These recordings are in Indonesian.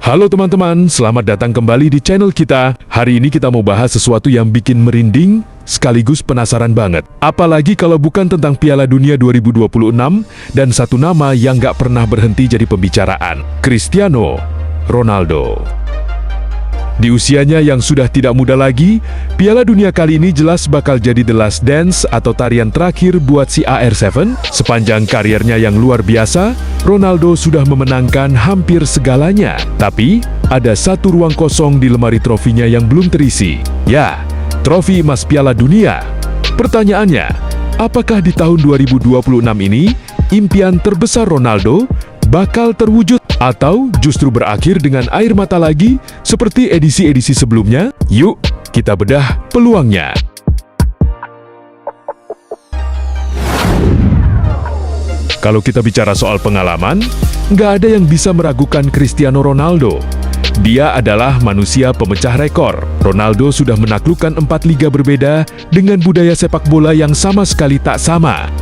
Halo teman-teman, selamat datang kembali di channel kita. Hari ini kita mau bahas sesuatu yang bikin merinding, sekaligus penasaran banget. Apalagi kalau bukan tentang Piala Dunia 2026 dan satu nama yang gak pernah berhenti jadi pembicaraan, Cristiano Ronaldo. Di usianya yang sudah tidak muda lagi, Piala Dunia kali ini jelas bakal jadi The Last Dance atau tarian terakhir buat si AR7. Sepanjang kariernya yang luar biasa, Ronaldo sudah memenangkan hampir segalanya. Tapi, ada satu ruang kosong di lemari trofinya yang belum terisi. Ya, trofi emas Piala Dunia. Pertanyaannya, apakah di tahun 2026 ini, impian terbesar Ronaldo bakal terwujud atau justru berakhir dengan air mata lagi seperti edisi-edisi sebelumnya? Yuk, kita bedah peluangnya. Kalau kita bicara soal pengalaman, nggak ada yang bisa meragukan Cristiano Ronaldo. Dia adalah manusia pemecah rekor. Ronaldo sudah menaklukkan 4 liga berbeda dengan budaya sepak bola yang sama sekali tak sama.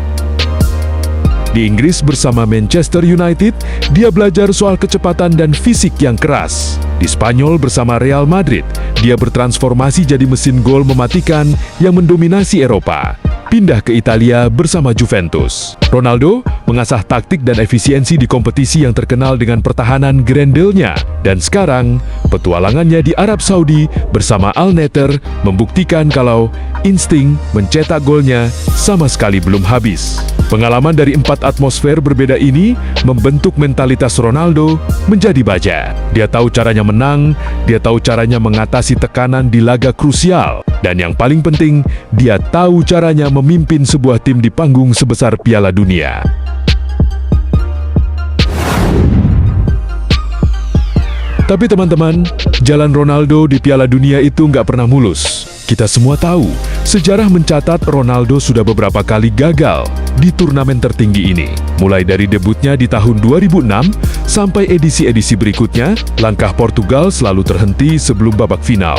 Di Inggris bersama Manchester United, dia belajar soal kecepatan dan fisik yang keras. Di Spanyol bersama Real Madrid, dia bertransformasi jadi mesin gol mematikan yang mendominasi Eropa. Pindah ke Italia bersama Juventus. Ronaldo mengasah taktik dan efisiensi di kompetisi yang terkenal dengan pertahanan grendelnya. Dan sekarang, petualangannya di Arab Saudi bersama Al Nassr membuktikan kalau insting mencetak golnya sama sekali belum habis. Pengalaman dari 4 atmosfer berbeda ini membentuk mentalitas Ronaldo menjadi baja. Dia tahu caranya menang, dia tahu caranya mengatasi tekanan di laga krusial. Dan yang paling penting, dia tahu caranya memimpin sebuah tim di panggung sebesar Piala Dunia. Tapi teman-teman, jalan Ronaldo di Piala Dunia itu nggak pernah mulus. Kita semua tahu, sejarah mencatat Ronaldo sudah beberapa kali gagal di turnamen tertinggi ini. Mulai dari debutnya di tahun 2006 sampai edisi-edisi berikutnya, langkah Portugal selalu terhenti sebelum babak final.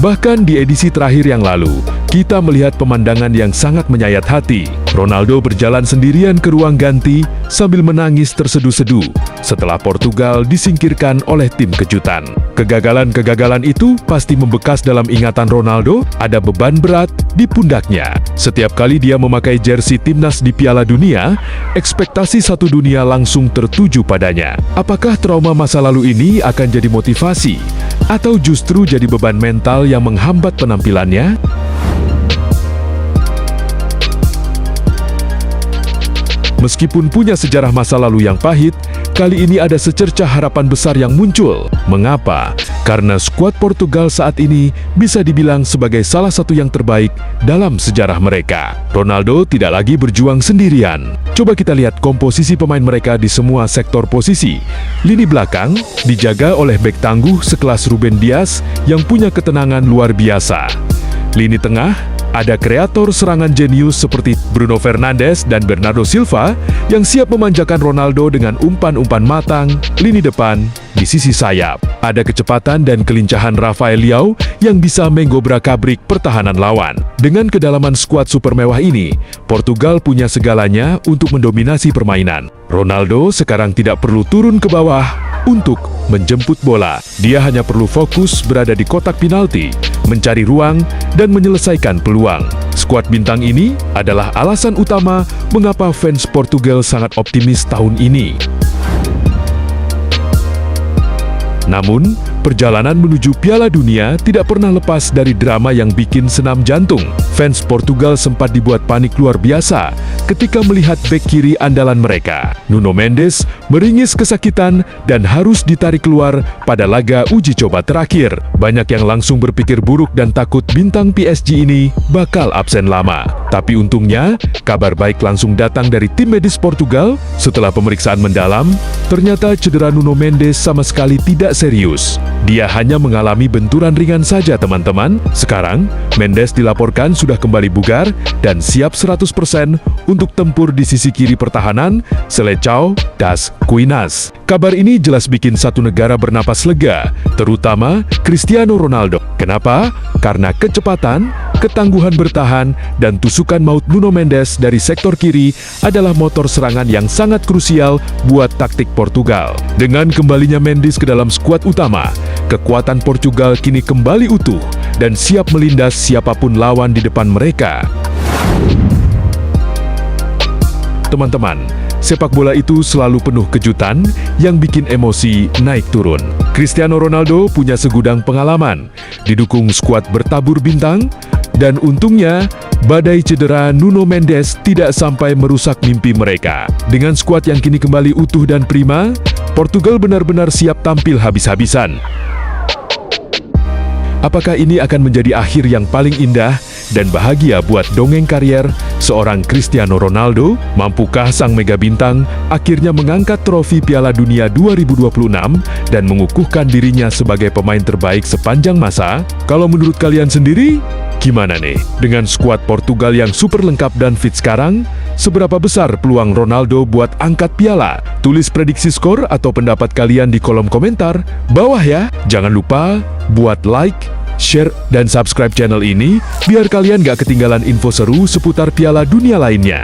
Bahkan di edisi terakhir yang lalu, kita melihat pemandangan yang sangat menyayat hati. Ronaldo berjalan sendirian ke ruang ganti sambil menangis terseduh-seduh setelah Portugal disingkirkan oleh tim kejutan. Kegagalan-kegagalan itu pasti membekas dalam ingatan Ronaldo, ada beban berat di pundaknya. Setiap kali dia memakai jersey timnas di Piala Dunia, ekspektasi satu dunia langsung tertuju padanya. Apakah trauma masa lalu ini akan jadi motivasi? Atau justru jadi beban mental yang menghambat penampilannya? Meskipun punya sejarah masa lalu yang pahit, kali ini ada secercah harapan besar yang muncul. Mengapa? Karena skuad Portugal saat ini bisa dibilang sebagai salah satu yang terbaik dalam sejarah mereka. Ronaldo tidak lagi berjuang sendirian. Coba kita lihat komposisi pemain mereka di semua sektor posisi. Lini belakang dijaga oleh bek tangguh sekelas Ruben Dias yang punya ketenangan luar biasa. Lini tengah ada kreator serangan jenius seperti Bruno Fernandes dan Bernardo Silva yang siap memanjakan Ronaldo dengan umpan-umpan matang. Lini depan di sisi sayap ada kecepatan dan kelincahan Rafael Leao yang bisa menggobrak-abrik pertahanan lawan. Dengan kedalaman skuad super mewah ini, Portugal punya segalanya untuk mendominasi permainan. Ronaldo sekarang tidak perlu turun ke bawah untuk menjemput bola. Dia hanya perlu fokus berada di kotak penalti, mencari ruang, dan menyelesaikan peluang. Skuad bintang ini adalah alasan utama mengapa fans Portugal sangat optimis tahun ini. Namun, perjalanan menuju Piala Dunia tidak pernah lepas dari drama yang bikin senam jantung. Fans Portugal sempat dibuat panik luar biasa ketika melihat bek kiri andalan mereka, Nuno Mendes, meringis kesakitan dan harus ditarik keluar pada laga uji coba terakhir. Banyak yang langsung berpikir buruk dan takut bintang PSG ini bakal absen lama. Tapi untungnya, kabar baik langsung datang dari tim medis Portugal. Setelah pemeriksaan mendalam, ternyata cedera Nuno Mendes sama sekali tidak serius. Dia hanya mengalami benturan ringan saja, teman-teman. Sekarang, Mendes dilaporkan sudah kembali bugar dan siap 100% untuk tempur di sisi kiri pertahanan Selecao das Quinas. Kabar ini jelas bikin satu negara bernapas lega, terutama Cristiano Ronaldo. Kenapa? Karena kecepatan, ketangguhan bertahan, dan tusukan maut Nuno Mendes dari sektor kiri adalah motor serangan yang sangat krusial buat taktik Portugal. Dengan kembalinya Mendes ke dalam skuad utama, kekuatan Portugal kini kembali utuh dan siap melindas siapapun lawan di depan mereka. Teman-teman, sepak bola itu selalu penuh kejutan yang bikin emosi naik turun. Cristiano Ronaldo punya segudang pengalaman, didukung skuad bertabur bintang, dan untungnya badai cedera Nuno Mendes tidak sampai merusak mimpi mereka. Dengan skuad yang kini kembali utuh dan prima, Portugal benar-benar siap tampil habis-habisan. Apakah ini akan menjadi akhir yang paling indah dan bahagia buat dongeng karier seorang Cristiano Ronaldo? Mampukah sang mega bintang akhirnya mengangkat trofi Piala Dunia 2026 dan mengukuhkan dirinya sebagai pemain terbaik sepanjang masa? Kalau menurut kalian sendiri, gimana nih? Dengan skuad Portugal yang super lengkap dan fit sekarang, seberapa besar peluang Ronaldo buat angkat piala? Tulis prediksi skor atau pendapat kalian di kolom komentar bawah ya. Jangan lupa buat like, share, dan subscribe channel ini biar kalian gak ketinggalan info seru seputar Piala Dunia lainnya.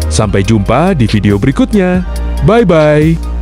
Sampai jumpa di video berikutnya. Bye-bye.